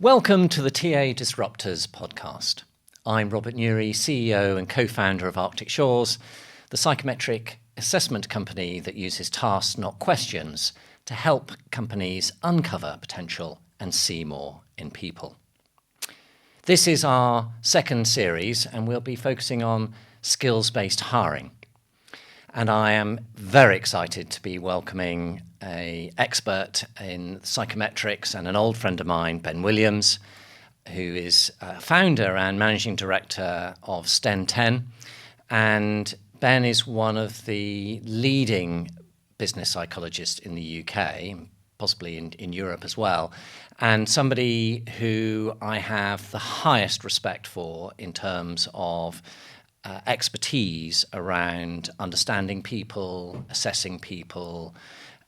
Welcome to the TA Disruptors podcast. I'm Robert Newry, CEO and co-founder of Arctic Shores, the psychometric assessment company that uses tasks, not questions, to help companies uncover potential and see more in people. This is our second series, and we'll be focusing on skills-based hiring. And I am very excited to be welcoming an expert in psychometrics and an old friend of mine, Ben Williams, who is founder and managing director of STEN10. And Ben is one of the leading business psychologists in the UK, possibly in Europe as well, and somebody who I have the highest respect for in terms of expertise around understanding people, assessing people,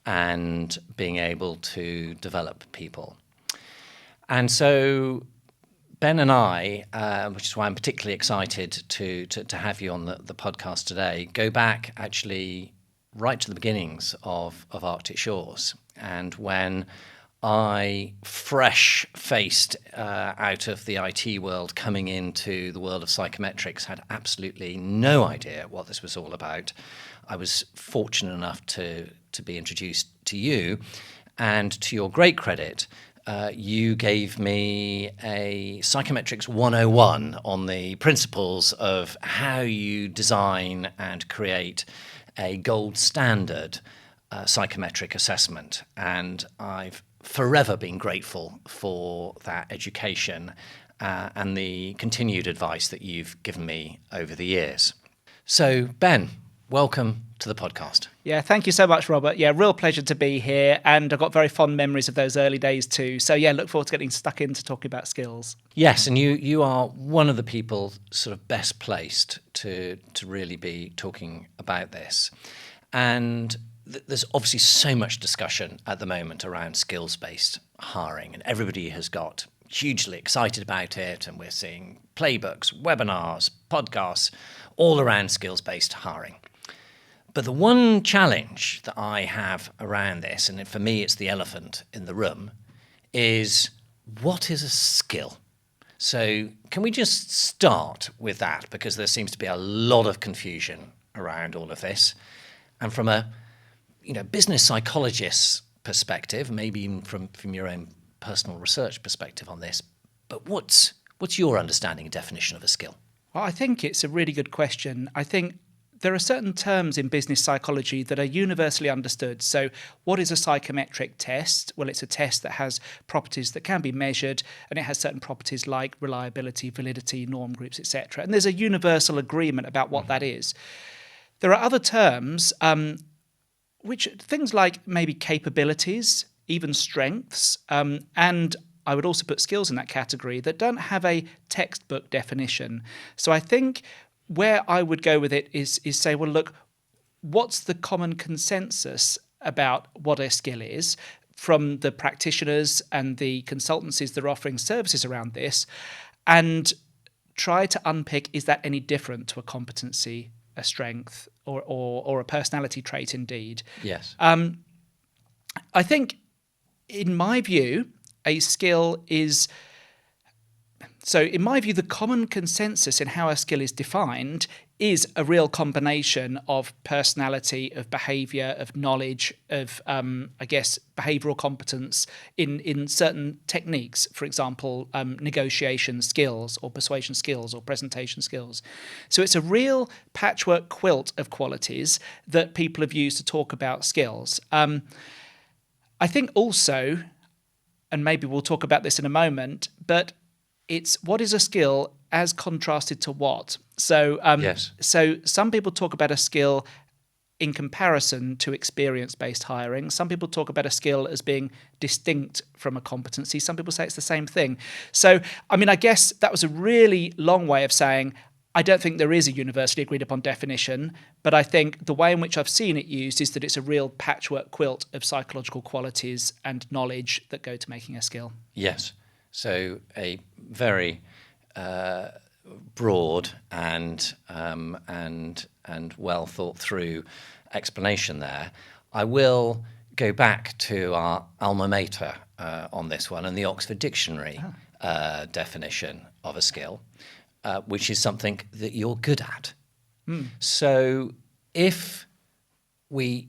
and being able to develop people. And so Ben and I, which is why I'm particularly excited to have you on the podcast today, go back actually right to the beginnings of Arctic Shores. And when I, fresh-faced out of the IT world, coming into the world of psychometrics, had absolutely no idea what this was all about. I was fortunate enough to be introduced to you, and to your great credit, you gave me a Psychometrics 101 on the principles of how you design and create a gold standard psychometric assessment. And I've forever been grateful for that education and the continued advice that you've given me over the years. So, Ben, welcome to the podcast. Yeah, thank you so much, Robert. Yeah, real pleasure to be here. And I've got very fond memories of those early days too. So yeah, look forward to getting stuck into talking about skills. Yes, and you are one of the people sort of best placed to really be talking about this. And there's obviously so much discussion at the moment around skills-based hiring, and everybody has got hugely excited about it, and we're seeing playbooks, webinars, podcasts, all around skills-based hiring. But the one challenge that I have around this, and for me it's the elephant in the room, is what is a skill? So can we just start with that, because there seems to be a lot of confusion around all of this. And from a business psychologist's perspective, maybe even from your own personal research perspective on this, but what's your understanding and definition of a skill? Well, I think it's a really good question. I think there are certain terms in business psychology that are universally understood. So what is a psychometric test? Well, it's a test that has properties that can be measured, and it has certain properties like reliability, validity, norm groups, etc. And there's a universal agreement about what that is. There are other terms, which things like maybe capabilities, even strengths, and I would also put skills in that category that don't have a textbook definition. So I think where I would go with it is say, well, look, what's the common consensus about what a skill is from the practitioners and the consultancies that are offering services around this, and try to unpick, is that any different to a competency, a strength, or a personality trait indeed? Yes. I think, in my view, a skill is... So in my view, the common consensus in how a skill is defined is a real combination of personality, of behaviour, of knowledge, of, behavioural competence in certain techniques, for example, negotiation skills or persuasion skills or presentation skills. So it's a real patchwork quilt of qualities that people have used to talk about skills. I think also, and maybe we'll talk about this in a moment, but it's what is a skill as contrasted to what. So, yes. So some people talk about a skill in comparison to experience-based hiring. Some people talk about a skill as being distinct from a competency. Some people say it's the same thing. So, I guess that was a really long way of saying I don't think there is a universally agreed upon definition, but I think the way in which I've seen it used is that it's a real patchwork quilt of psychological qualities and knowledge that go to making a skill. Yes. So a very broad and well thought through explanation there. I will go back to our alma mater on this one and the Oxford Dictionary definition of a skill, which is something that you're good at. So if we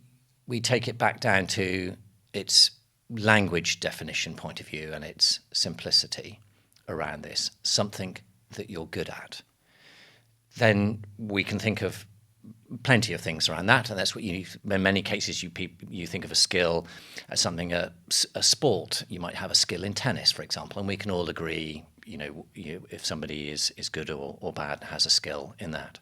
take it back down to its language definition point of view and its simplicity around this, something that you're good at, then we can think of plenty of things around that, and that's what in many cases you think of a skill as something, a sport. You might have a skill in tennis, for example, and we can all agree, if somebody is good or bad, has a skill in that.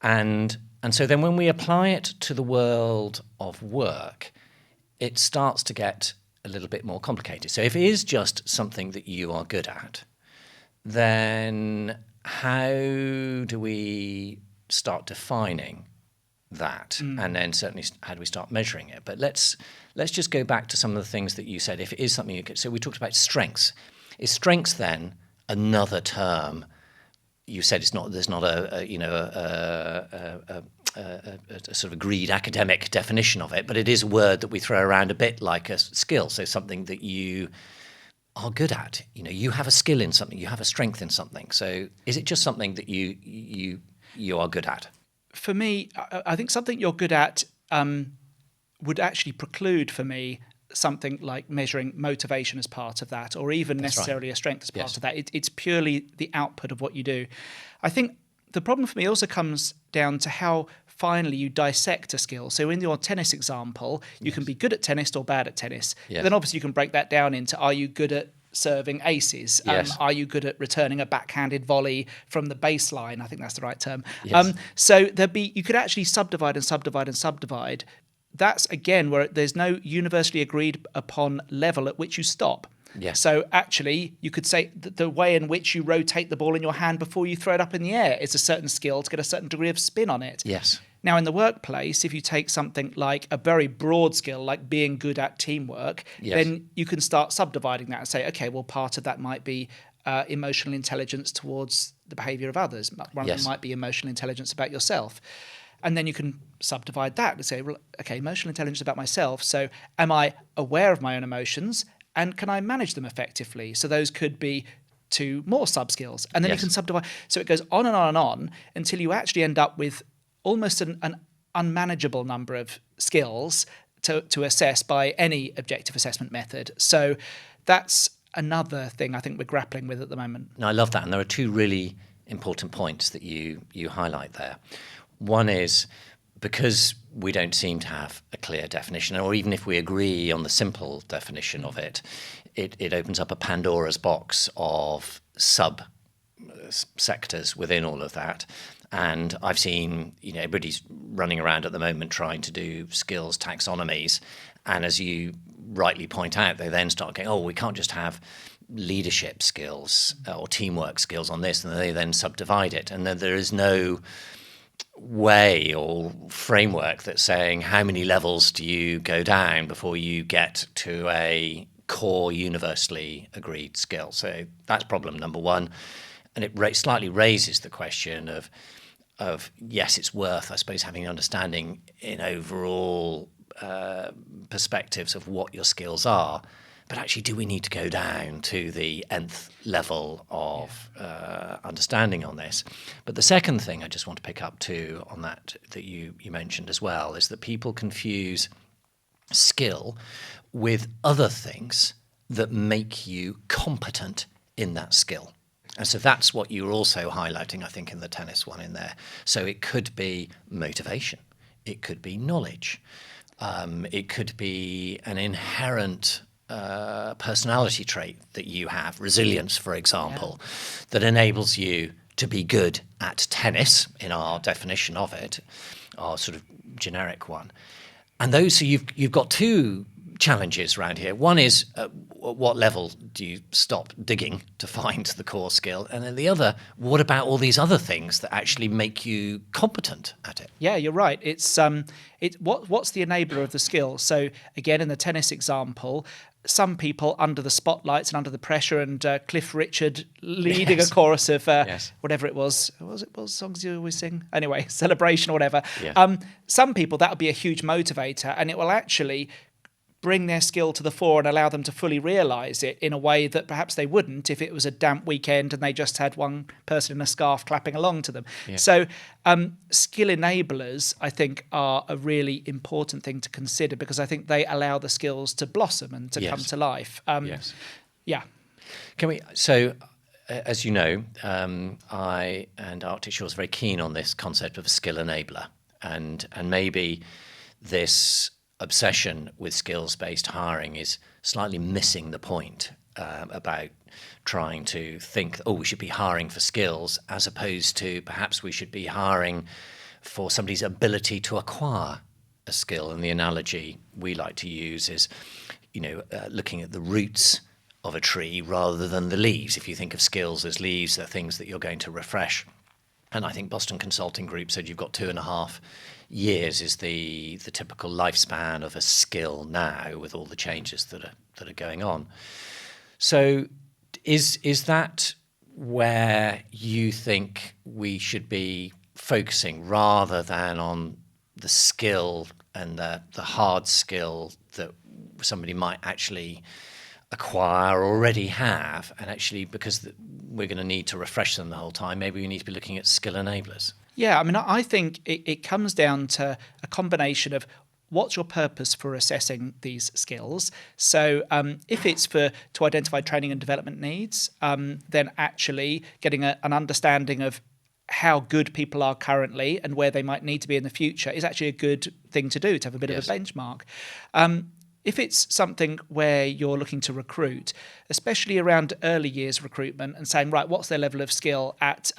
And so then when we apply it to the world of work, it starts to get a little bit more complicated. So if it is just something that you are good at, then how do we start defining that? And then certainly how do we start measuring it? But let's just go back to some of the things that you said. If it is something you could, so we talked about strengths. Is strengths then another term? You said there's not a sort of agreed academic definition of it, but it is a word that we throw around a bit like a skill. So something that you are good at. You have a skill in something, you have a strength in something. So is it just something that you are good at? For me, I think something you're good at would actually preclude for me something like measuring motivation as part of that, or even necessarily a strength as part of that. It's purely the output of what you do. I think the problem for me also comes down to how finally you dissect a skill. So in your tennis example, you can be good at tennis or bad at tennis. But then obviously you can break that down into, are you good at serving aces? Are you good at returning a backhanded volley from the baseline? I think that's the right term. So you could actually subdivide and subdivide and subdivide. That's, again, where there's no universally agreed upon level at which you stop. So actually, you could say that the way in which you rotate the ball in your hand before you throw it up in the air is a certain skill to get a certain degree of spin on it. Now, in the workplace, if you take something like a very broad skill, like being good at teamwork, then you can start subdividing that and say, okay, well, part of that might be emotional intelligence towards the behaviour of others. One of them might be emotional intelligence about yourself. And then you can subdivide that and say, well, okay, emotional intelligence about myself. So am I aware of my own emotions and can I manage them effectively? So those could be 2 more sub-skills. And then you can subdivide. So it goes on and on and on until you actually end up with almost an unmanageable number of skills to assess by any objective assessment method. So that's another thing I think we're grappling with at the moment. No, I love that. And there are 2 really important points that you highlight there. One is because we don't seem to have a clear definition, or even if we agree on the simple definition of it, it opens up a Pandora's box of sub-sectors within all of that. And I've seen, everybody's running around at the moment trying to do skills taxonomies. And as you rightly point out, they then start going, we can't just have leadership skills or teamwork skills on this, and they then subdivide it. And then there is no way or framework that's saying how many levels do you go down before you get to a core universally agreed skill. So that's problem number one. And it slightly raises the question of yes, it's worth, I suppose, having an understanding in overall perspectives of what your skills are. But actually, do we need to go down to the nth level of understanding on this? But the second thing I just want to pick up too on that you mentioned as well is that people confuse skill with other things that make you competent in that skill. And so that's what you're also highlighting, I think, in the tennis one in there. So it could be motivation. It could be knowledge. It could be an inherent personality trait that you have, resilience, for example, that enables you to be good at tennis, in our definition of it, our sort of generic one. And those, so you've got 2 challenges around here. One is at what level do you stop digging to find the core skill? And then the other, what about all these other things that actually make you competent at it? Yeah, you're right. It's what's the enabler of the skill? So again, in the tennis example, some people under the spotlights and under the pressure, and Cliff Richard leading a chorus of whatever it was. What was it songs you always sing? Anyway, Celebration or whatever. Some people, that would be a huge motivator, and it will actually bring their skill to the fore and allow them to fully realise it in a way that perhaps they wouldn't if it was a damp weekend and they just had one person in a scarf clapping along to them. Yeah. So skill enablers, I think, are a really important thing to consider, because I think they allow the skills to blossom and to come to life. Yeah. Can we? So, as you know, I and Arctic Shores are very keen on this concept of a skill enabler, and maybe this obsession with skills-based hiring is slightly missing the point about trying to think, we should be hiring for skills, as opposed to perhaps we should be hiring for somebody's ability to acquire a skill. And the analogy we like to use is, looking at the roots of a tree rather than the leaves. If you think of skills as leaves, they're things that you're going to refresh. And I think Boston Consulting Group said you've got 2.5 years is the typical lifespan of a skill now, with all the changes that are going on. So is that where you think we should be focusing, rather than on the skill and the hard skill that somebody might actually acquire or already have, and actually, because we're going to need to refresh them the whole time, maybe we need to be looking at skill enablers? Yeah, I mean, I think it comes down to a combination of what's your purpose for assessing these skills. So if it's to identify training and development needs, then actually getting an understanding of how good people are currently and where they might need to be in the future is actually a good thing to do, to have a bit of a benchmark. If it's something where you're looking to recruit, especially around early years recruitment, and saying, right, what's their level of skill at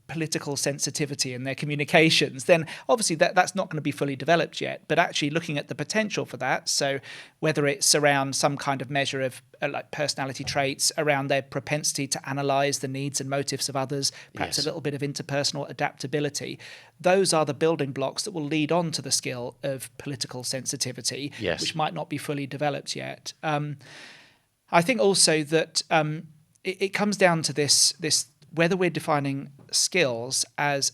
political sensitivity in their communications, then obviously that's not going to be fully developed yet. But actually looking at the potential for that, so whether it's around some kind of measure of like personality traits, around their propensity to analyse the needs and motives of others, perhaps a little bit of interpersonal adaptability, those are the building blocks that will lead on to the skill of political sensitivity, which might not be fully developed yet. I think also that it comes down to this whether we're defining skills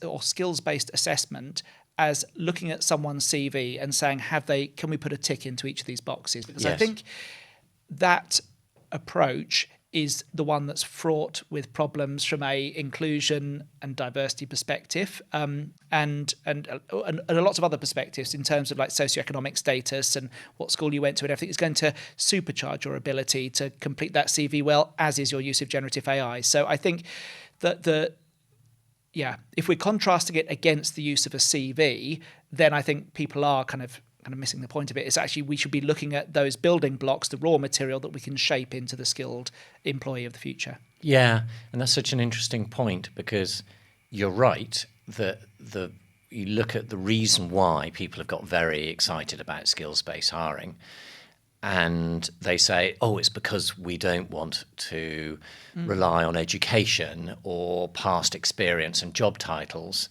or skills-based assessment as looking at someone's CV and saying, can we put a tick into each of these boxes? Because I think that approach is the one that's fraught with problems from a inclusion and diversity perspective, and lots of other perspectives in terms of like socioeconomic status and what school you went to and everything. Is going to supercharge your ability to complete that CV well, as is your use of generative AI. So I think that if we're contrasting it against the use of a CV, then I think people are kind of missing the point of it. It's actually, we should be looking at those building blocks, the raw material that we can shape into the skilled employee of the future. Yeah, and that's such an interesting point, because you're right that you look at the reason why people have got very excited about skills-based hiring, and they say, it's because we don't want to rely on education or past experience and job titles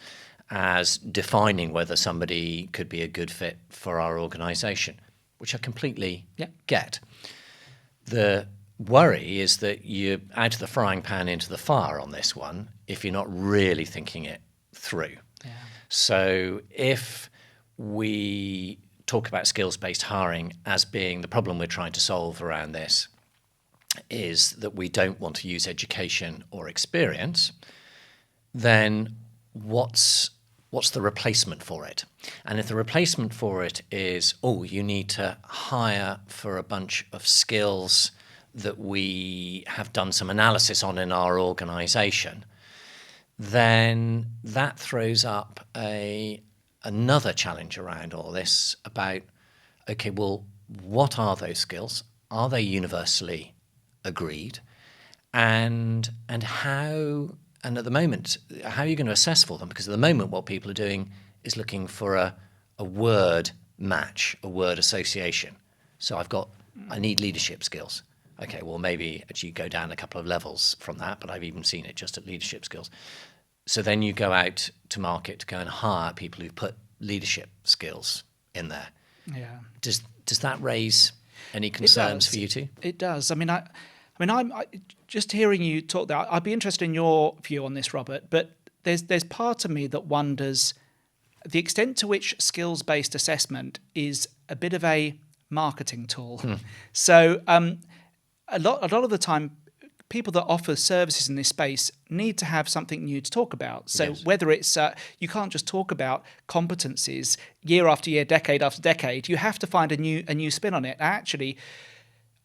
as defining whether somebody could be a good fit for our organisation, which I completely get. The worry is that you add the frying pan into the fire on this one if you're not really thinking it through. Yeah. So if we talk about skills-based hiring as being the problem we're trying to solve around this is that we don't want to use education or experience, then what's the replacement for it? And if the replacement for it is, you need to hire for a bunch of skills that we have done some analysis on in our organisation, then that throws up another challenge around all this about, what are those skills? Are they universally agreed? And how, and at the moment, how are you going to assess for them? Because at the moment, what people are doing is looking for a word match, a word association. So I need leadership skills. Okay, well, maybe actually go down a couple of levels from that, but I've even seen it just at leadership skills. So then you go out to market to go and hire people who put leadership skills in there. Yeah. Does that raise any concerns for you too? It does. I'm just hearing you talk there. I'd be interested in your view on this, Robert. But there's part of me that wonders the extent to which skills-based assessment is a bit of a marketing tool. So a lot of the time, people that offer services in this space need to have something new to talk about. So Yes. whether it's, you can't just talk about competencies year after year, decade after decade, you have to find a new spin on it. Actually,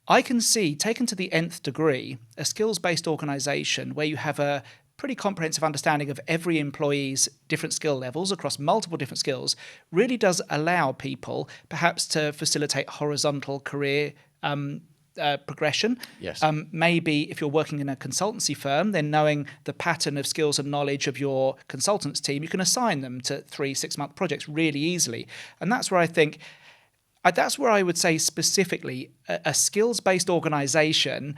I can see, taken to the nth degree, a skills-based organization where you have a pretty comprehensive understanding of every employee's different skill levels across multiple different skills really does allow people perhaps to facilitate horizontal career progression. Yes. Maybe if you're working in a consultancy firm, then knowing the pattern of skills and knowledge of your consultants team, you can assign them to 3-6-month projects really easily. And that's where I think, that's where I would say specifically a skills-based organization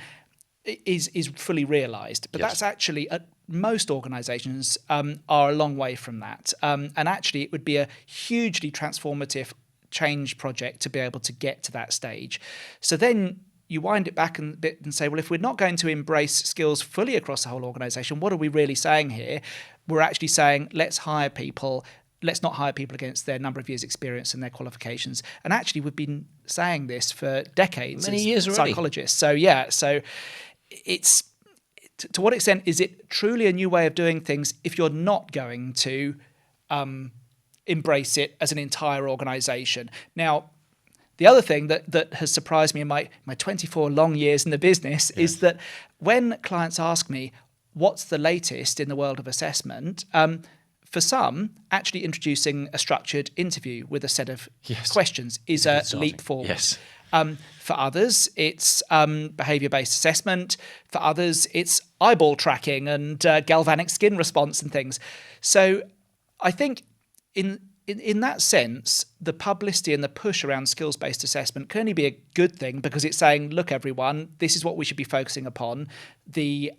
is fully realized. But Yes. that's actually, most organizations are a long way from that. And actually it would be a hugely transformative change project to be able to get to that stage. So then you wind it back a bit and say, well, if we're not going to embrace skills fully across the whole organization, what are we really saying here? We're actually saying, let's not hire people against their number of years experience and their qualifications. And actually, we've been saying this for decades. Many as years already. Psychologists. So yeah, so it's, to what extent is it truly a new way of doing things if you're not going to embrace it as an entire organization? Now, the other thing that has surprised me in my 24 long years in the business is that when clients ask me, what's the latest in the world of assessment? For some, actually introducing a structured interview with a set of questions is a leap forward. Yes. For others, it's behaviour-based assessment. For others, it's eyeball tracking and galvanic skin response and things. So I think in that sense, the publicity and the push around skills-based assessment can only be a good thing because it's saying, look, everyone, this is what we should be focusing upon. The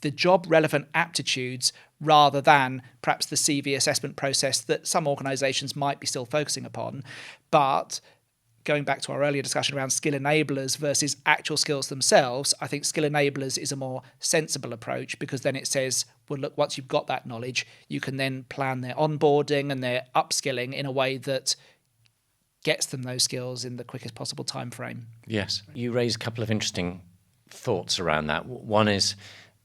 job-relevant aptitudes rather than perhaps the CV assessment process that some organisations might be still focusing upon. But going back to our earlier discussion around skill enablers versus actual skills themselves, I think skill enablers is a more sensible approach because then it says, well, look, once you've got that knowledge, you can then plan their onboarding and their upskilling in a way that gets them those skills in the quickest possible time frame. Yes. You raise a couple of interesting thoughts around that. One is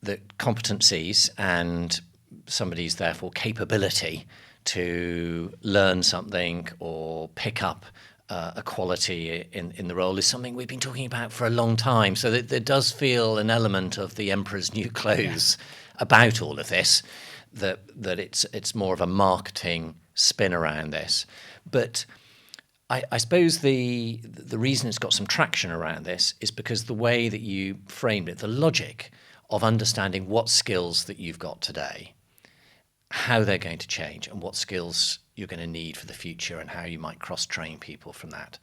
that competencies and somebody's therefore capability to learn something or pick up a quality in the role is something we've been talking about for a long time. So that there does feel an element of the emperor's new clothes about all of this, that it's more of a marketing spin around this. But I suppose the reason it's got some traction around this is because the way that you framed it, the logic of understanding what skills that you've got today, how they're going to change and what skills you're going to need for the future and how you might cross-train people from that,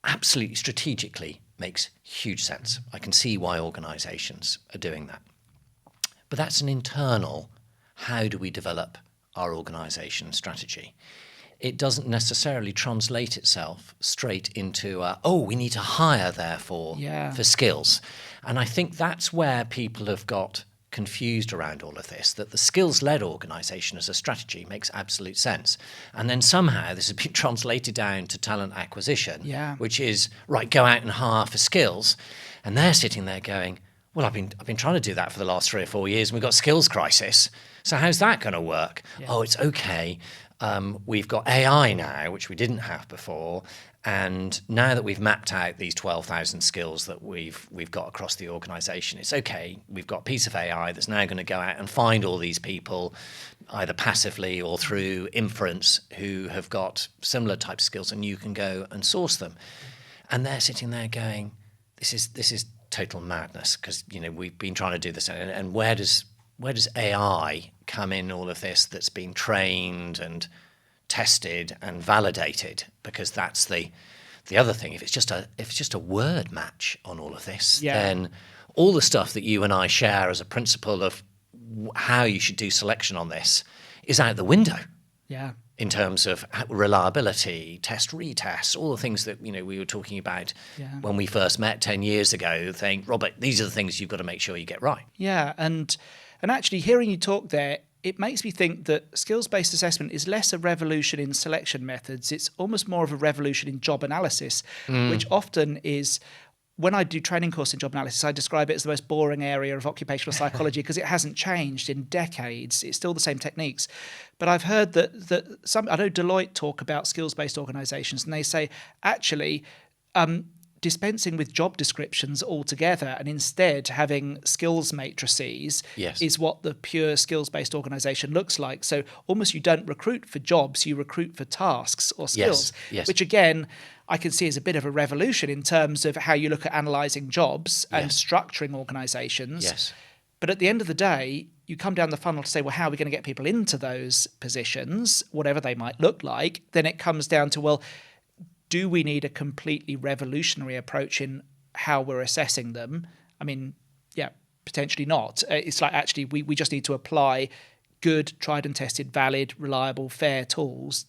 absolutely strategically makes huge sense. I can see why organisations are doing that. But that's an internal, how do we develop our organisation strategy? It doesn't necessarily translate itself straight into, we need to hire, therefore, for skills. And I think that's where people have got confused around all of this, that the skills-led organisation as a strategy makes absolute sense. And then somehow this has been translated down to talent acquisition, which is, right, go out and hire for skills. And they're sitting there going, well, I've been trying to do that for the last 3 or 4 years and we've got skills crisis. So how's that going to work? Yeah. Oh, it's okay. We've got AI now, which we didn't have before. And now that we've mapped out these 12,000 skills that we've got across the organisation, it's okay. We've got a piece of AI that's now going to go out and find all these people, either passively or through inference, who have got similar types of skills, and you can go and source them. And they're sitting there going, "This is total madness," because we've been trying to do this, and where does AI come in all of this that's been trained and tested and validated? Because that's the other thing. If it's just a word match on all of this, then all the stuff that you and I share as a principle of how you should do selection on this is out the window. Yeah. In terms of reliability, test, retest, all the things that we were talking about when we first met 10 years ago, saying, Robert, these are the things you've got to make sure you get right. Yeah, and actually hearing you talk there, it makes me think that skills-based assessment is less a revolution in selection methods. It's almost more of a revolution in job analysis, which often is, when I do training course in job analysis, I describe it as the most boring area of occupational psychology because it hasn't changed in decades. It's still the same techniques. But I've heard that some, I know Deloitte talk about skills-based organisations, and they say, actually, dispensing with job descriptions altogether and instead having skills matrices is what the pure skills-based organisation looks like. So almost you don't recruit for jobs, you recruit for tasks or skills, which again, I can see as a bit of a revolution in terms of how you look at analysing jobs and structuring organisations. But at the end of the day, you come down the funnel to say, well, how are we going to get people into those positions, whatever they might look like? Then it comes down to, well, do we need a completely revolutionary approach in how we're assessing them? I mean, potentially not. It's like, actually, we just need to apply good, tried and tested, valid, reliable, fair tools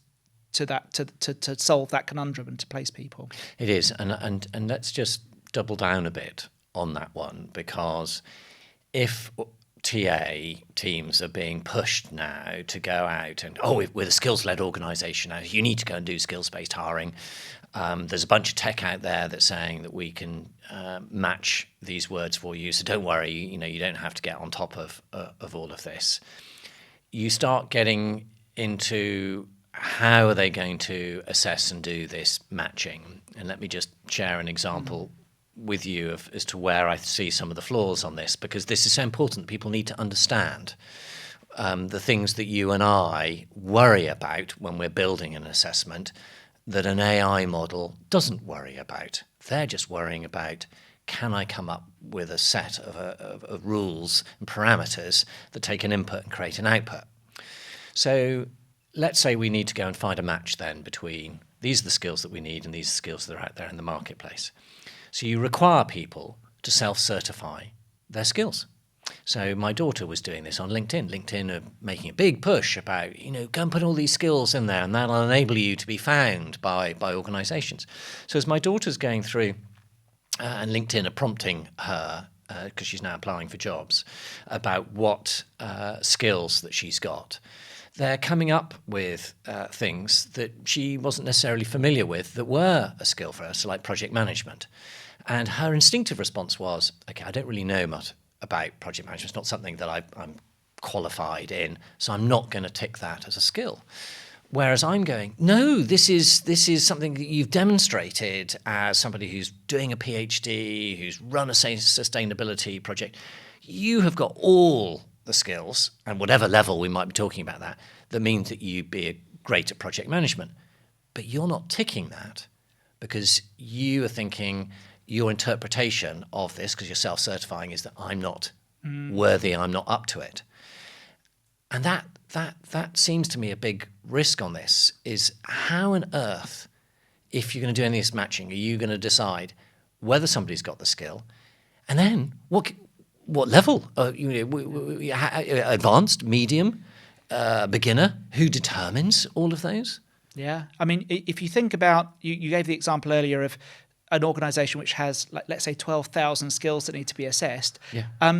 to that to solve that conundrum and to place people. It is, and let's just double down a bit on that one, because if TA teams are being pushed now to go out and, we're a skills-led organisation now, you need to go and do skills-based hiring. There's a bunch of tech out there that's saying that we can match these words for you, so don't worry, you don't have to get on top of all of this. You start getting into how are they going to assess and do this matching? And let me just share an example with you as to where I see some of the flaws on this, because this is so important. People need to understand the things that you and I worry about when we're building an assessment that an AI model doesn't worry about. They're just worrying about, can I come up with a set of rules and parameters that take an input and create an output? So let's say we need to go and find a match then between these are the skills that we need and these are the skills that are out there in the marketplace. So you require people to self-certify their skills. So my daughter was doing this on LinkedIn. LinkedIn are making a big push about, go and put all these skills in there and that'll enable you to be found by organisations. So as my daughter's going through, and LinkedIn are prompting her, because she's now applying for jobs, about what skills that she's got, they're coming up with things that she wasn't necessarily familiar with that were a skill for her, so like project management. And her instinctive response was, okay, I don't really know much about project management. It's not something that I'm qualified in, so I'm not going to tick that as a skill. Whereas I'm going, no, this is something that you've demonstrated as somebody who's doing a PhD, who's run a sustainability project. You have got all the skills, and whatever level we might be talking about that means that you'd be great at project management. But you're not ticking that because you are thinking your interpretation of this, because you're self-certifying, is that I'm not worthy, I'm not up to it. And that seems to me a big risk on this, is how on earth, if you're going to do any of this matching, are you going to decide whether somebody's got the skill, and then what level? Advanced, medium, beginner? Who determines all of those? Yeah, I mean, if you think about, you gave the example earlier of an organisation which has, let's say, 12,000 skills that need to be assessed. Yeah. I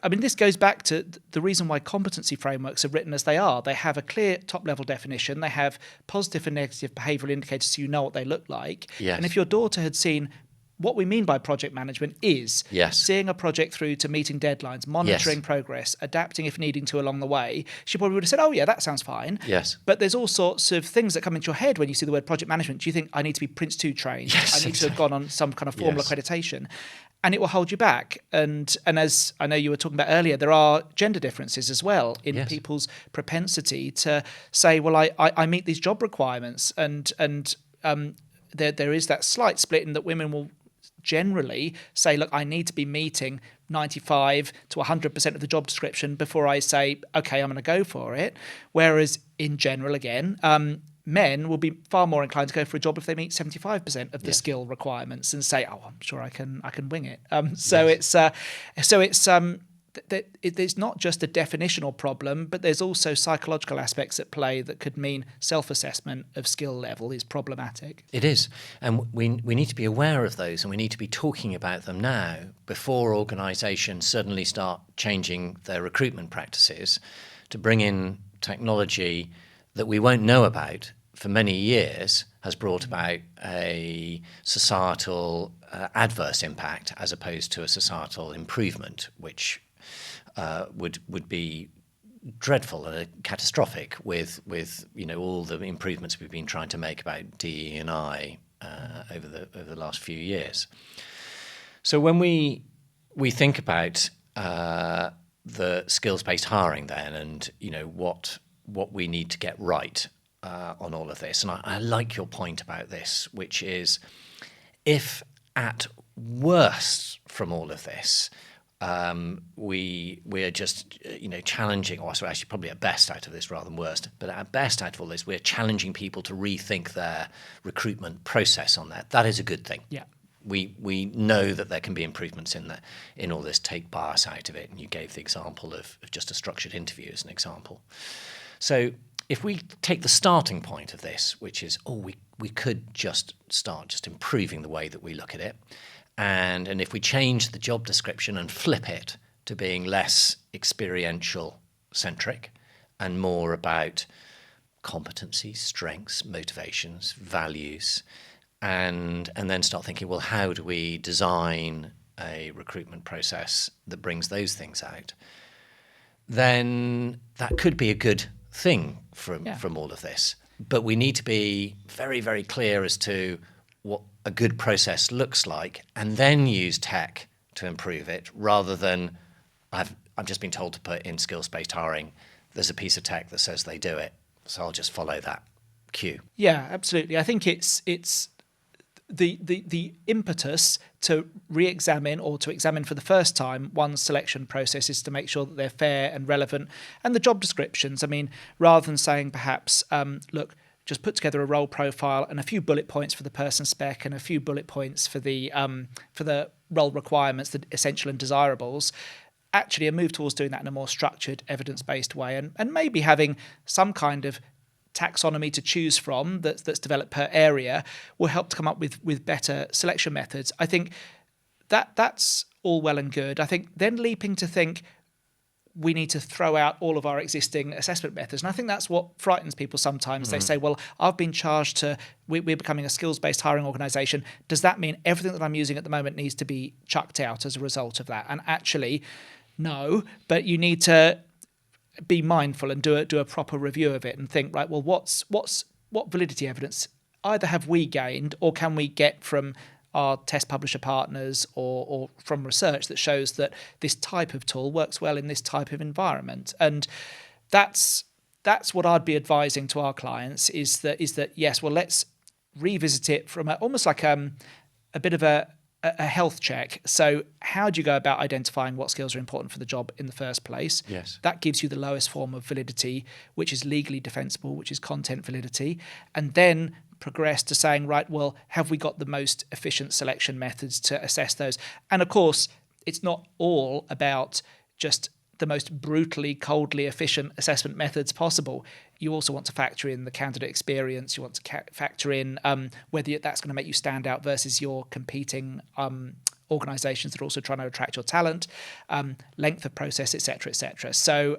mean, this goes back to the reason why competency frameworks are written as they are. They have a clear top-level definition. They have positive and negative behavioural indicators so you know what they look like. Yes. And if your daughter had seen what we mean by project management is seeing a project through to meeting deadlines, monitoring progress, adapting if needing to along the way, she probably would have said, oh, yeah, that sounds fine. Yes. But there's all sorts of things that come into your head when you see the word project management. Do you think, I need to be Prince 2 trained? Yes, I need to have gone on some kind of formal accreditation. And it will hold you back. And as I know you were talking about earlier, there are gender differences as well in people's propensity to say, well, I meet these job requirements. And there is that slight split in that women will generally say, look, I need to be meeting 95 to 100% of the job description before I say, okay, I'm going to go for it. Whereas in general, again, men will be far more inclined to go for a job if they meet 75% of the skill requirements and say, oh, I'm sure I can wing it. there's not just a definitional problem, but there's also psychological aspects at play that could mean self-assessment of skill level is problematic. It is. And we need to be aware of those, and we need to be talking about them now before organisations suddenly start changing their recruitment practices to bring in technology that we won't know about for many years has brought about a societal adverse impact as opposed to a societal improvement, which would be dreadful and catastrophic with all the improvements we've been trying to make about DE&I over the last few years. So when we think about the skills-based hiring then, and what we need to get right on all of this, and I like your point about this, which is if at worst from all of this we're just challenging, or sorry, actually probably at best out of this rather than worst, but at best out of all this we're challenging people to rethink their recruitment process on that. That is a good thing. Yeah. We know that there can be improvements in all this. Take bias out of it, and you gave the example of just a structured interview as an example. So if we take the starting point of this, which is, we could just start just improving the way that we look at it, and if we change the job description and flip it to being less experiential centric and more about competencies, strengths, motivations, values, and then start thinking, well, how do we design a recruitment process that brings those things out, then that could be a good thing from all of this. But we need to be very, very clear as to what a good process looks like, and then use tech to improve it, rather than I've just been told to put in skills-based hiring. There's a piece of tech that says they do it, so I'll just follow that cue. Yeah, absolutely. I think it's the impetus to re-examine or to examine for the first time one's selection processes to make sure that they're fair and relevant, and the job descriptions. I mean, rather than saying perhaps, look, just put together a role profile and a few bullet points for the person spec and a few bullet points for the role requirements, the essential and desirables. Actually, a move towards doing that in a more structured, evidence-based way, and maybe having some kind of taxonomy to choose from that's developed per area will help to come up with better selection methods. I think that's all well and good. I think then leaping to think we need to throw out all of our existing assessment methods. And I think that's what frightens people sometimes. They say, well, I've been charged we're becoming a skills-based hiring organisation. Does that mean everything that I'm using at the moment needs to be chucked out as a result of that? And actually, no, but you need to be mindful and do a proper review of it and think, right, well, what validity evidence either have we gained or can we get from our test publisher partners or from research that shows that this type of tool works well in this type of environment. And that's what I'd be advising to our clients is that yes, well, let's revisit it from almost like a bit of a health check. So how do you go about identifying what skills are important for the job in the first place? Yes. That gives you the lowest form of validity, which is legally defensible, which is content validity. And then progress to saying, right, well, have we got the most efficient selection methods to assess those? And of course, it's not all about just the most brutally, coldly efficient assessment methods possible. You also want to factor in the candidate experience. You want to factor in whether that's going to make you stand out versus your competing organisations that are also trying to attract your talent, length of process, etc., etc. So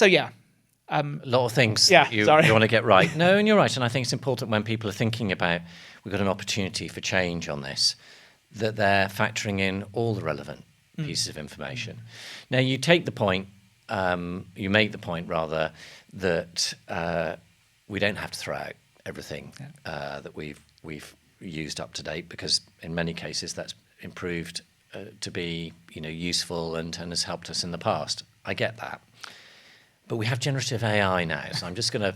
yeah. A lot of things you want to get right. No, and you're right. And I think it's important when people are thinking about, we've got an opportunity for change on this, that they're factoring in all the relevant pieces of information. Now, you make the point rather, that we don't have to throw out everything that we've used up to date, because in many cases that's improved to be useful and has helped us in the past. I get that. But we have generative AI now, so I'm just going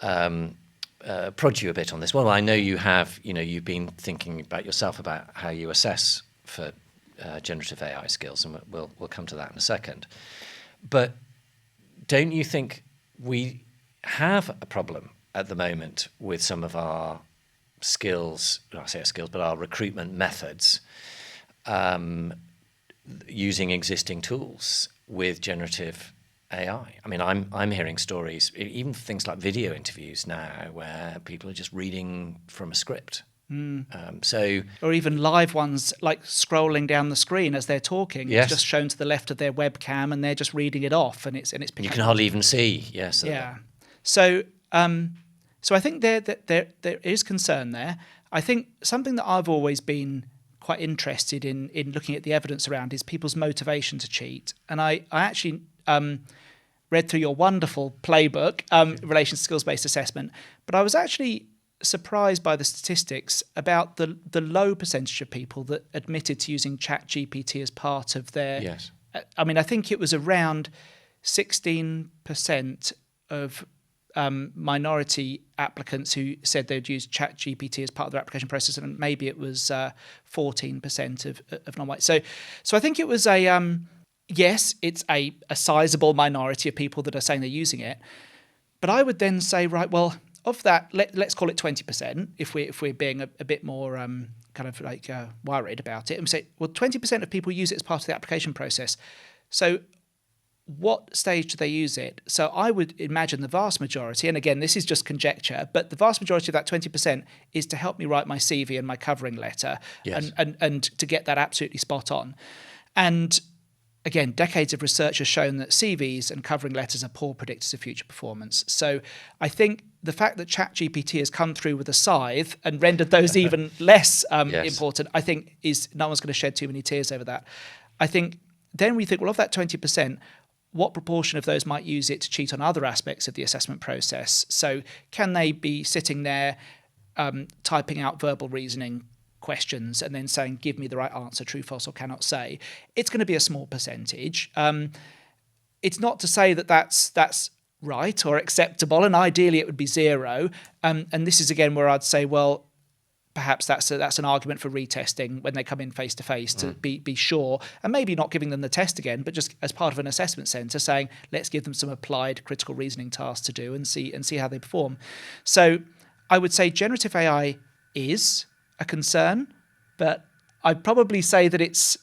to prod you a bit on this. Well, I know you have, you've been thinking about yourself about how you assess for generative AI skills, and we'll come to that in a second. But don't you think we have a problem at the moment with some of our skills, I say our skills, but our recruitment methods, that using existing tools with generative AI. I mean, I'm hearing stories, even things like video interviews now, where people are just reading from a script. Or even live ones, like scrolling down the screen as they're talking. Yes. It's just shown to the left of their webcam, and they're just reading it off, and it's picking. You can hardly even see. Yes. Yeah. So I think there is concern there. I think something that I've always been quite interested in looking at the evidence around is people's motivation to cheat. And I actually read through your wonderful playbook, relation to skills-based assessment, but I was actually surprised by the statistics about the low percentage of people that admitted to using ChatGPT as part of their... Yes. I mean, I think it was around 16% of minority applicants who said they'd use ChatGPT as part of their application process, and maybe it was 14% of non-white. So I think it was yes, it's a sizable minority of people that are saying they're using it. But I would then say, right, well, of that, let's call it 20%, if we're being a bit more kind of like worried about it, and we say, well, 20% of people use it as part of the application process. So what stage do they use it? So I would imagine the vast majority, and again, this is just conjecture, but the vast majority of that 20% is to help me write my CV and my covering letter, yes. and to get that absolutely spot on. And again, decades of research has shown that CVs and covering letters are poor predictors of future performance. So I think the fact that ChatGPT has come through with a scythe and rendered those even less yes. important, I think is no one's going to shed too many tears over that. I think then we think, well, of that 20%, what proportion of those might use it to cheat on other aspects of the assessment process? So can they be sitting there typing out verbal reasoning questions and then saying, give me the right answer, true, false, or cannot say? It's going to be a small percentage. It's not to say that that's right or acceptable, and ideally it would be zero. And this is again where I'd say, well, perhaps that's an argument for retesting when they come in face to face to be sure, and maybe not giving them the test again, but just as part of an assessment centre saying, let's give them some applied critical reasoning tasks to do and see how they perform. So I would say generative AI is a concern, but I'd probably say that it's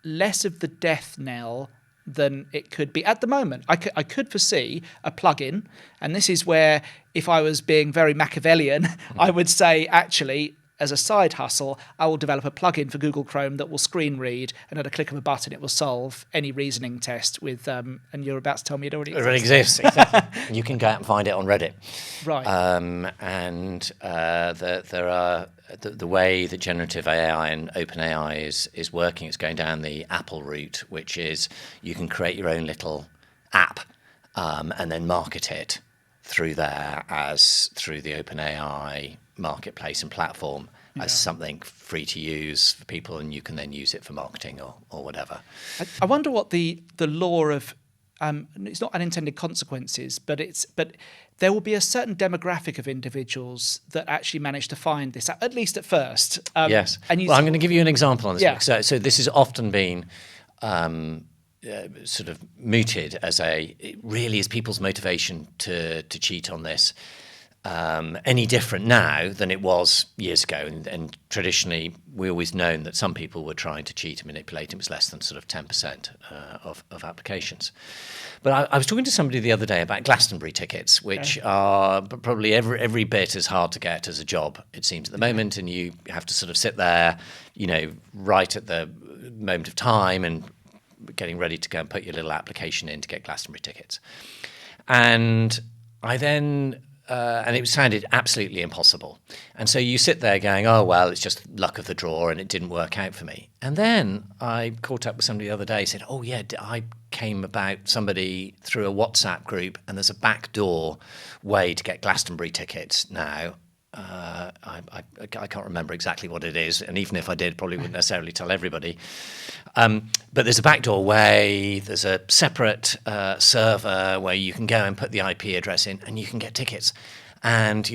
less of the death knell than it could be at the moment. I could foresee a plugin, and this is where, if I was being very Machiavellian, I would say, actually, as a side hustle, I will develop a plugin for Google Chrome that will screen read, and at a click of a button, it will solve any reasoning test with. And you're about to tell me it already exists. It already exists. Exactly. You can go out and find it on Reddit. Right. There are the way that generative AI and OpenAI is working. It's going down the Apple route, which is you can create your own little app and then market it through there as through the OpenAI marketplace and platform as something free to use for people, and you can then use it for marketing or whatever. I wonder what the law of it's not unintended consequences, but there will be a certain demographic of individuals that actually manage to find this, at least at first. Yes. And I'm going to give you an example on this. Yeah. So this has often been sort of mooted as it really is people's motivation to cheat on this any different now than it was years ago? And traditionally, we always known that some people were trying to cheat and manipulate. It was less than sort of 10% of applications. But I was talking to somebody the other day about Glastonbury tickets, which are probably every bit as hard to get as a job, it seems, at the moment. And you have to sort of sit there, right at the moment of time and getting ready to go and put your little application in to get Glastonbury tickets. And I then... and it sounded absolutely impossible. And so you sit there going, oh, well, it's just luck of the draw and it didn't work out for me. And then I caught up with somebody the other day, said, oh, yeah, I came about somebody through a WhatsApp group, and there's a backdoor way to get Glastonbury tickets now. I can't remember exactly what it is, and even if I did, probably wouldn't necessarily tell everybody. But there's a backdoor way, there's a separate server where you can go and put the IP address in and you can get tickets. And,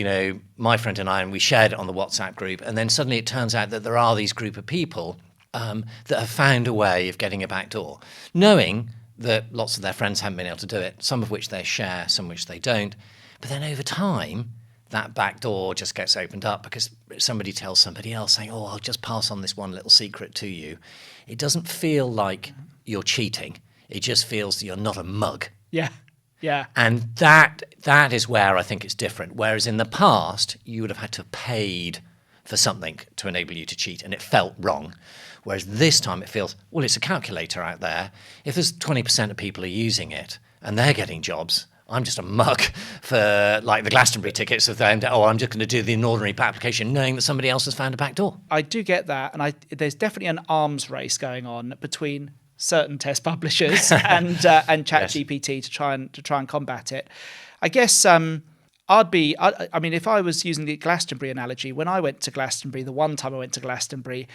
my friend and we shared it on the WhatsApp group, and then suddenly it turns out that there are these group of people that have found a way of getting a backdoor, knowing that lots of their friends haven't been able to do it, some of which they share, some of which they don't. But then over time, that back door just gets opened up because somebody tells somebody else saying, oh, I'll just pass on this one little secret to you. It doesn't feel like you're cheating. It just feels that you're not a mug. Yeah. Yeah. And that is where I think it's different. Whereas in the past, you would have had to have paid for something to enable you to cheat, and it felt wrong. Whereas this time it feels, well, it's a calculator out there. If there's 20% of people are using it and they're getting jobs, I'm just a mug for like the Glastonbury tickets of them. Oh, I'm just going to do the ordinary application knowing that somebody else has found a back door. I do get that. And there's definitely an arms race going on between certain test publishers and ChatGPT to try and combat it. I guess I mean, if I was using the Glastonbury analogy, when I went to Glastonbury, the one time I went to Glastonbury,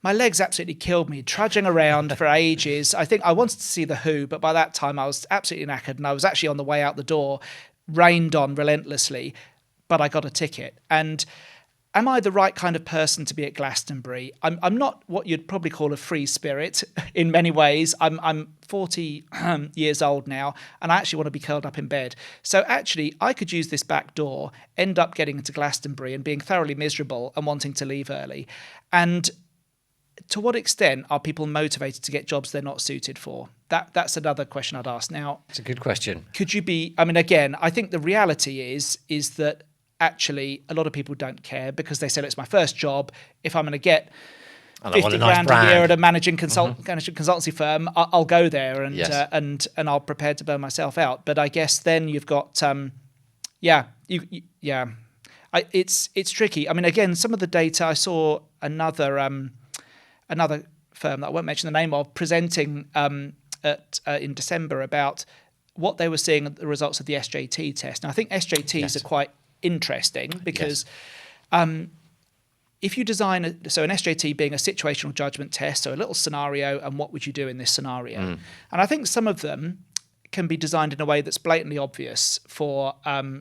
my legs absolutely killed me, trudging around for ages. I think I wanted to see The Who, but by that time I was absolutely knackered, and I was actually on the way out the door, rained on relentlessly, but I got a ticket. And am I the right kind of person to be at Glastonbury? I'm not what you'd probably call a free spirit in many ways. I'm 40 years old now, and I actually want to be curled up in bed. So actually, I could use this back door, end up getting into Glastonbury and being thoroughly miserable and wanting to leave early. And to what extent are people motivated to get jobs they're not suited for? That's another question I'd ask. Now, it's a good question. Could you be? I mean, again, I think the reality is that actually a lot of people don't care because they say, it's my first job. If I'm going to get 50 grand a year at a managing consultancy firm, I'll go there and I'll prepare to burn myself out. But I guess then you've got it's tricky. I mean, again, some of the data, I saw another firm that I won't mention the name of presenting in December about what they were seeing at the results of the SJT test. Now, I think SJTs are quite interesting because if you design an SJT being a situational judgment test, so a little scenario, and what would you do in this scenario? And I think some of them can be designed in a way that's blatantly obvious for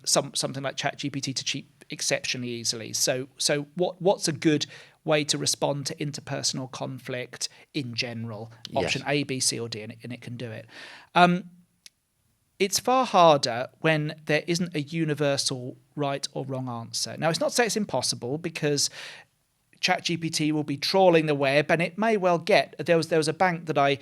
something like ChatGPT to cheat exceptionally easily. So what's a good way to respond to interpersonal conflict in general? Option A, B, C, or D, and it can do it. It's far harder when there isn't a universal right or wrong answer. Now, it's not to say it's impossible, because ChatGPT will be trawling the web, and it may well get. There was a bank that I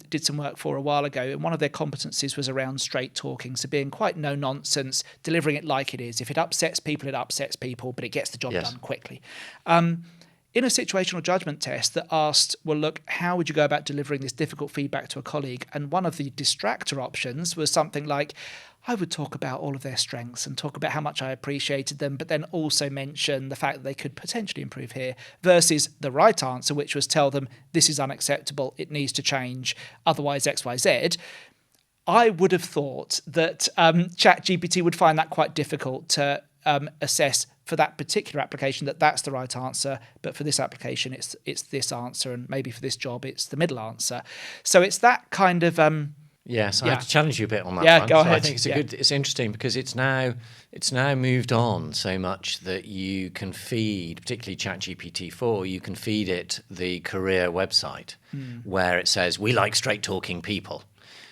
did some work for a while ago, and one of their competencies was around straight talking, so being quite no nonsense, delivering it like it is. If it upsets people, but it gets the job done quickly. In a situational judgment test that asked, well, look, how would you go about delivering this difficult feedback to a colleague? And one of the distractor options was something like, I would talk about all of their strengths and talk about how much I appreciated them, but then also mention the fact that they could potentially improve here, versus the right answer, which was tell them this is unacceptable, it needs to change, otherwise X, Y, Z. I would have thought that ChatGPT would find that quite difficult to assess for that particular application, that's the right answer, but for this application it's this answer, and maybe for this job it's the middle answer. So it's that kind of Yes, I have to challenge you a bit on that. Yeah, front. go ahead. I think it's interesting because it's now moved on so much that you can feed, particularly ChatGPT-4, you can feed it the career website where it says, we like straight talking people.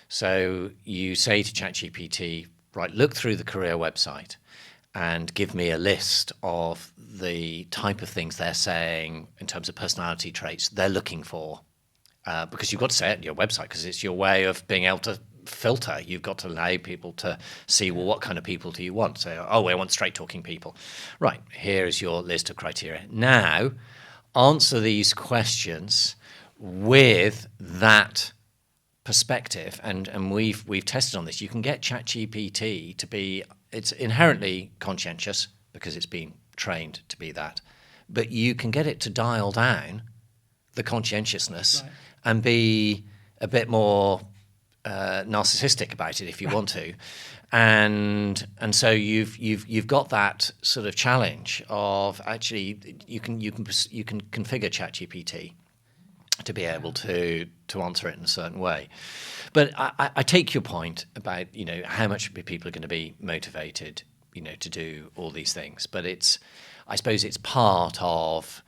So you say to ChatGPT, right, look through the career website and give me a list of the type of things they're saying in terms of personality traits they're looking for. Because you've got to say it on your website, because it's your way of being able to filter. You've got to allow people to see, well, what kind of people do you want? So, I want straight-talking people. Right, here is your list of criteria. Now, answer these questions with that perspective, and we've tested on this. You can get ChatGPT to be, it's inherently conscientious because it's been trained to be that, but you can get it to dial down the conscientiousness and be a bit more narcissistic about it if you want to, and so you've got that sort of challenge of actually you can configure ChatGPT to be able to answer it in a certain way. But I take your point about how much people are going to be motivated to do all these things. But I suppose it's part of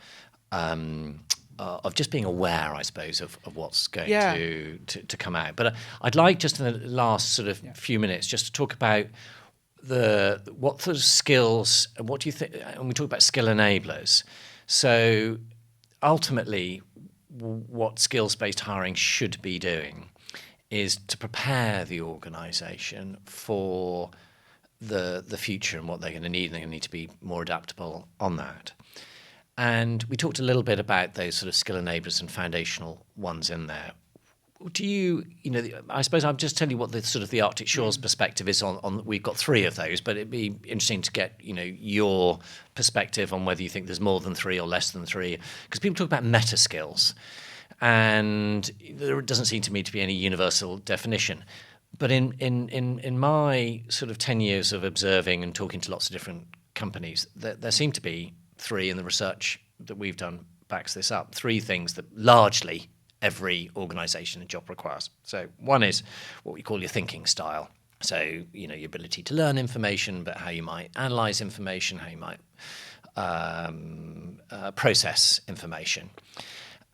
just being aware, I suppose, of what's going to come out. But I'd like just in the last sort of few minutes just to talk about what sort of skills, and what do you think, and we talk about skill enablers. So ultimately, what skills-based hiring should be doing is to prepare the organisation for the future and what they're going to need, and they're going to need to be more adaptable on that. And we talked a little bit about those sort of skill enablers and foundational ones in there. Do you I suppose I'll just tell you what the sort of the Arctic Shores perspective is on. We've got 3 of those, but it'd be interesting to get, your perspective on whether you think there's more than 3 or less than 3. Because people talk about meta skills, and there doesn't seem to me to be any universal definition. But in my sort of 10 years of observing and talking to lots of different companies, there seem to be 3, and the research that we've done backs this up, 3 things that largely every organisation and job requires. So one is what we call your thinking style. So, your ability to learn information, but how you might analyse information, how you might process information.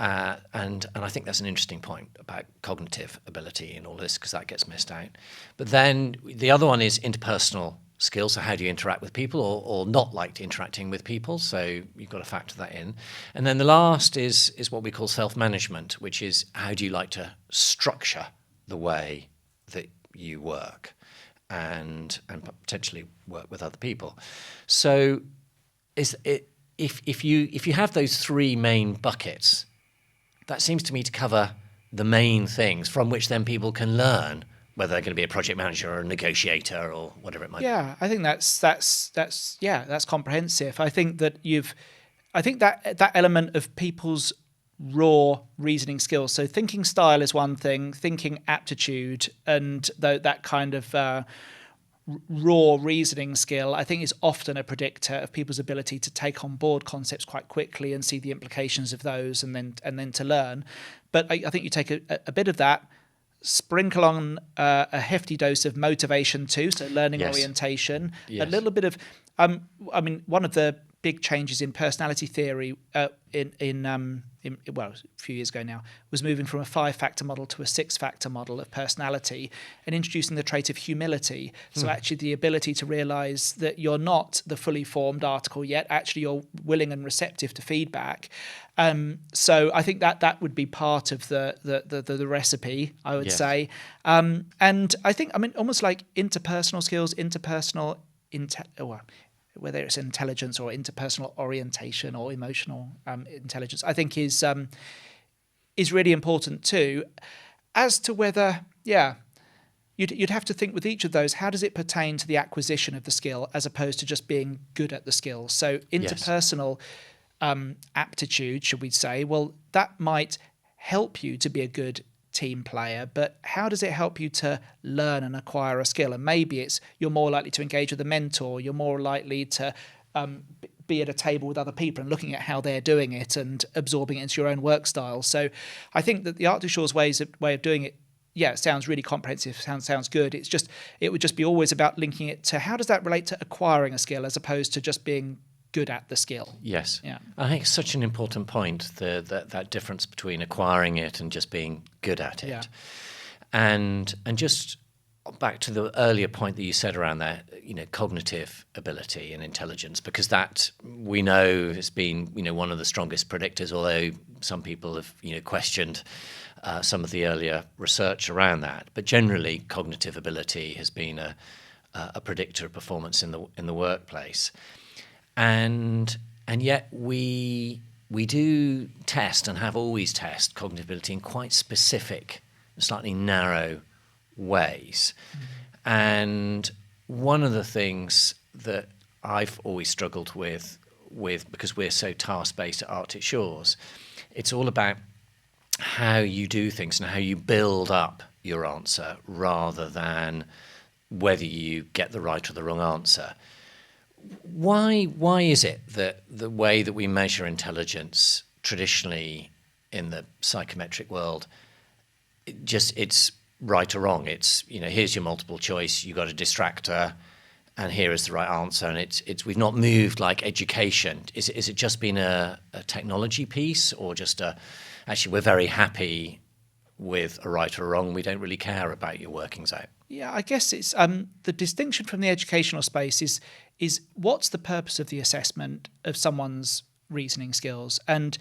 And I think that's an interesting point about cognitive ability and all this, because that gets missed out. But then the other one is interpersonal skills. So how do you interact with people, or not like interacting with people? So you've got to factor that in. And then the last is what we call self-management, which is how do you like to structure the way that you work and potentially work with other people. So if you have those 3 main buckets, that seems to me to cover the main things from which then people can learn whether they're going to be a project manager or a negotiator or whatever it might be. Yeah, I think that's comprehensive. I think that that element of people's raw reasoning skills. So thinking style is one thing, thinking aptitude, and that kind of raw reasoning skill, I think, is often a predictor of people's ability to take on board concepts quite quickly and see the implications of those, and then to learn. But I think you take a bit of that, sprinkle on a hefty dose of motivation too, so learning orientation, a little bit of one of the big changes in personality theory a few years ago now, was moving from a 5-factor model to a 6-factor model of personality and introducing the trait of humility. So actually the ability to realise that you're not the fully formed article yet, actually you're willing and receptive to feedback. So I think that would be part of the recipe, I would say. And I think, almost like interpersonal skills, whether it's intelligence or interpersonal orientation or emotional intelligence, I think is really important too. As to whether, you'd have to think with each of those, how does it pertain to the acquisition of the skill as opposed to just being good at the skill? So interpersonal aptitude, should we say, well, that might help you to be a good team player, but how does it help you to learn and acquire a skill? And maybe you're more likely to engage with a mentor, you're more likely to be at a table with other people and looking at how they're doing it and absorbing it into your own work style. So I think that the Arctic Shores way of doing it, it sounds really comprehensive, sounds good. It would just be always about linking it to how does that relate to acquiring a skill as opposed to just being good at the skill. Yes. Yeah. I think it's such an important point, that difference between acquiring it and just being good at it. Yeah. And just back to the earlier point that you said around that, cognitive ability and intelligence, because that we know has been, one of the strongest predictors, although some people have, questioned some of the earlier research around that. But generally, cognitive ability has been a predictor of performance in the workplace. And yet we do test and have always tested cognitive ability in quite specific, slightly narrow ways. And one of the things that I've always struggled with because we're so task-based at Arctic Shores, it's all about how you do things and how you build up your answer rather than whether you get the right or the wrong answer. Why is it that the way that we measure intelligence traditionally in the psychometric world, it's right or wrong? It's, here's your multiple choice, you got a distractor, and here is the right answer. And we've not moved like education. Is it just been a technology piece, or just actually we're very happy with a right or wrong, we don't really care about your workings out? Yeah, I guess it's the distinction from the educational space is what's the purpose of the assessment of someone's reasoning skills. And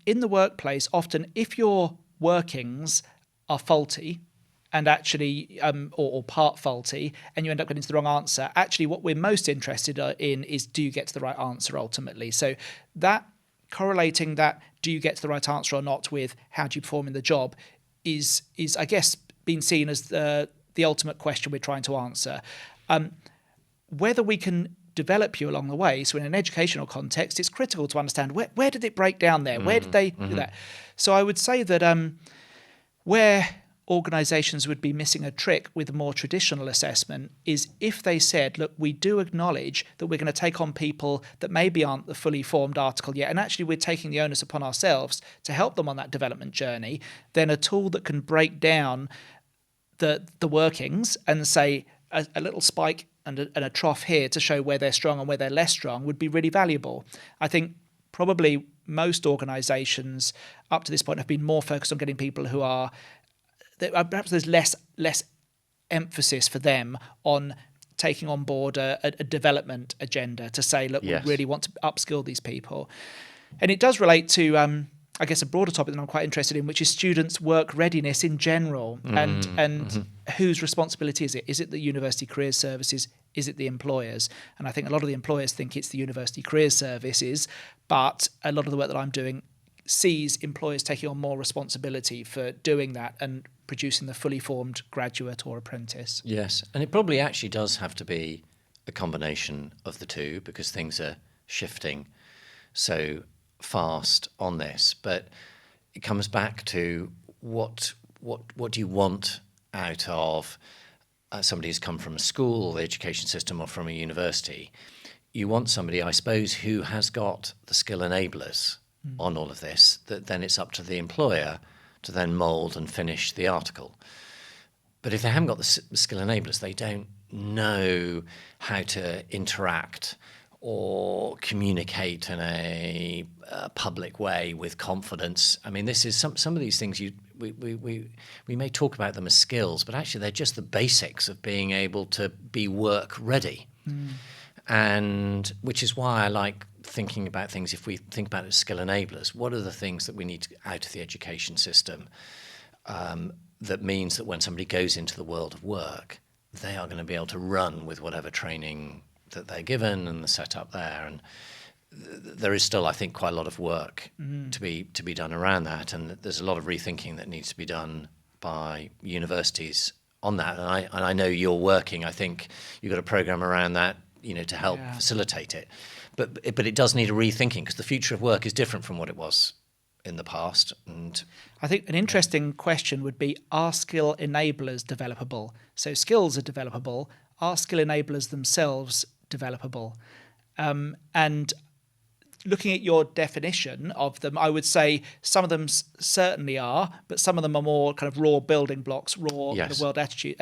in the workplace, often if your workings are faulty and actually or part faulty, and you end up getting to the wrong answer, actually what we're most interested in is, do you get to the right answer ultimately? So that correlating that, do you get to the right answer or not, with how do you perform in the job is I guess been seen as the ultimate question we're trying to answer. Whether we can develop you along the way, so in an educational context, it's critical to understand where did it break down there? Where did they do that? So I would say that where organisations would be missing a trick with a more traditional assessment is if they said, look, we do acknowledge that we're going to take on people that maybe aren't the fully formed article yet, and actually we're taking the onus upon ourselves to help them on that development journey, then a tool that can break down the workings and say a little spike and a trough here to show where they're strong and where they're less strong would be really valuable. I think probably most organisations up to this point have been more focused on getting people who are, perhaps there's less emphasis for them on taking on board a development agenda to say, look, Yes. we really want to upskill these people. And it does relate to, I guess, a broader topic that I'm quite interested in, which is students' work readiness in general, and whose responsibility is it? Is it the University Careers Services? Is it the employers? And I think a lot of the employers think it's the University Careers Services, but a lot of the work that I'm doing sees employers taking on more responsibility for doing that and producing the fully formed graduate or apprentice. Yes, and it probably actually does have to be a combination of the two, because things are shifting so fast on this. But it comes back to what do you want out of somebody who's come from a school or the education system or from a university? You want somebody, I suppose, who has got the skill enablers on all of this, that then it's up to the employer to then mould and finish the article. But if they haven't got the skill enablers, they don't know how to interact or communicate in a public way with confidence. I mean, this is some of these things we may talk about them as skills, but actually they're just the basics of being able to be work ready. And which is why I like thinking about things, if we think about it as skill enablers, what are the things that we need out of the education system that means that when somebody goes into the world of work, they are going to be able to run with whatever training that they're given and the setup there. And there is still, I think, quite a lot of work to be done around that, and there's a lot of rethinking that needs to be done by universities on that. And I know you're working. I think you've got a program around that, to help facilitate it. But it does need a rethinking, because the future of work is different from what it was in the past. And I think an interesting question would be, are skill enablers developable? So skills are developable. Are skill enablers themselves developable? And looking at your definition of them, I would say some of them certainly are, but some of them are more kind of raw building blocks, raw kind of world attitude.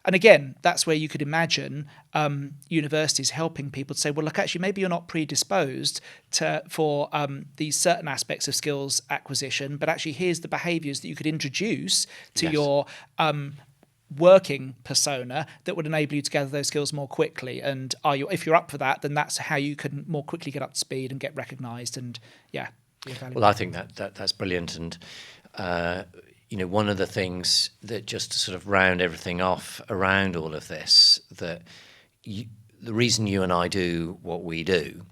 And again, that's where you could imagine universities helping people to say, well, look, actually, maybe you're not predisposed for these certain aspects of skills acquisition, but actually here's the behaviours that you could introduce to your working persona that would enable you to gather those skills more quickly. And if you're up for that, then that's how you can more quickly get up to speed and get recognised and, be evaluated. well, I think that's brilliant. And one of the things that, just to sort of round everything off around all of this, that the reason you and I do what we do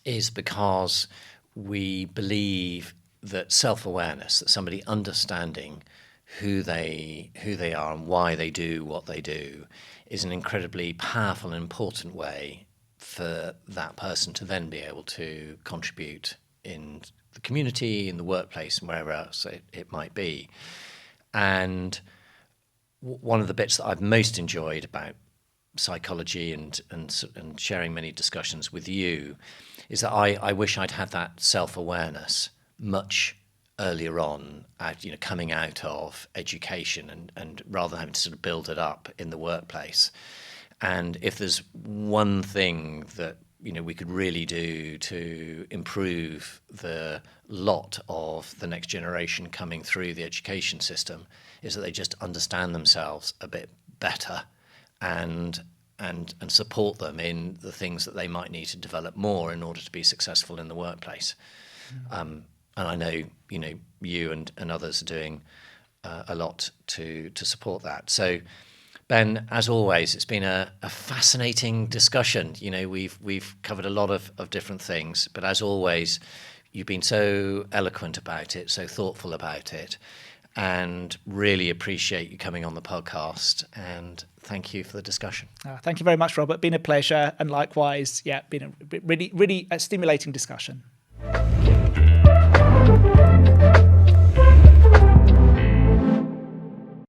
is because we believe that self-awareness, that somebody understanding who they are and why they do what they do, is an incredibly powerful and important way for that person to then be able to contribute in the community, in the workplace, and wherever else it might be. And one of the bits that I've most enjoyed about psychology and sharing many discussions with you is that I wish I'd had that self-awareness much earlier on, coming out of education, and rather than having to sort of build it up in the workplace. And if there's one thing that we could really do to improve the lot of the next generation coming through the education system is that they just understand themselves a bit better and support them in the things that they might need to develop more in order to be successful in the workplace. And I know you and others are doing a lot to support that. So Ben, as always, it's been a fascinating discussion. We've covered a lot of different things, but as always, you've been so eloquent about it, so thoughtful about it, and really appreciate you coming on the podcast. And thank you for the discussion. Thank you very much, Robert. Been a pleasure, and likewise, been a really, really stimulating discussion.